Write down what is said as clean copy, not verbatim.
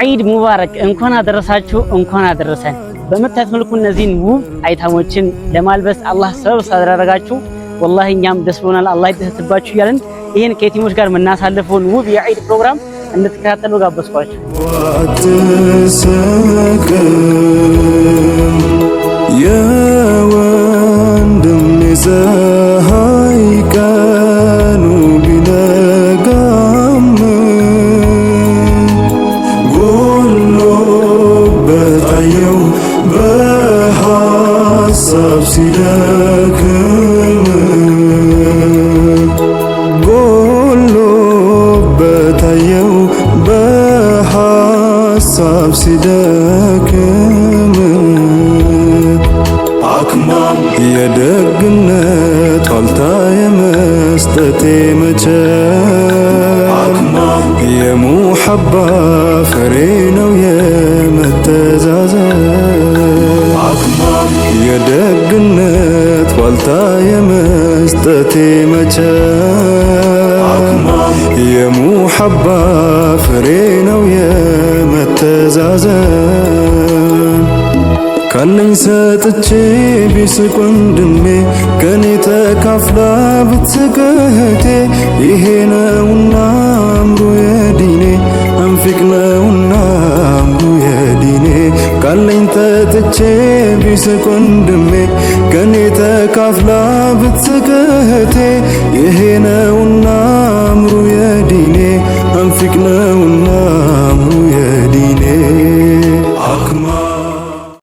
ዒድ ሙባረክ እንኳን አደረሳችሁ እንኳን አደረሰን። በመታየት መልኩ እነዚህን ውብ አይታሞችን ለማልበስ አላህ ሰበብ ስላደረጋችሁ ወላሂ እኛም ደስ ብሎናል። አላህ ይደሰትባችሁ እያልን ይህን ከየቲሞች ጋር የምናሳልፈውን ውብ የዒድ ፕሮግራም እንድትከታተሉ ጋበዝኳችሁ። የወንድም ፀሐይ ቀኑ ቢነጋም ጎሎበት አየው በሐሳብ ሲደክም ጎሎበት አየው በሐሳብ ሲደክም አክማም የደግነት ዋልታ የመስጠቴ መቼ አክማም የሙሐባ ፍሬ ነው የመተዛዘን አክማም የደግነት ዋልታ የመስጠቴ መቼ አክማም የሙሐባ ፍሬ ነው የመተዛዘን ካለኝ ሰጥቼ ቢስቅ ወንድሜ ከኔ ተካፍላ ብትስቅ እህቴ ይሄ ነውና አምሩ የዲኔ አንፊቅ ነውና አምሩ የዲኔ ካለኝ ተጥቼ ቢስቅ ወንድሜ ከኔ ተካፍላ ብትስቅ እህቴ ይሄ ነውና አምሩ የዲኔ አንፊቅ ነውና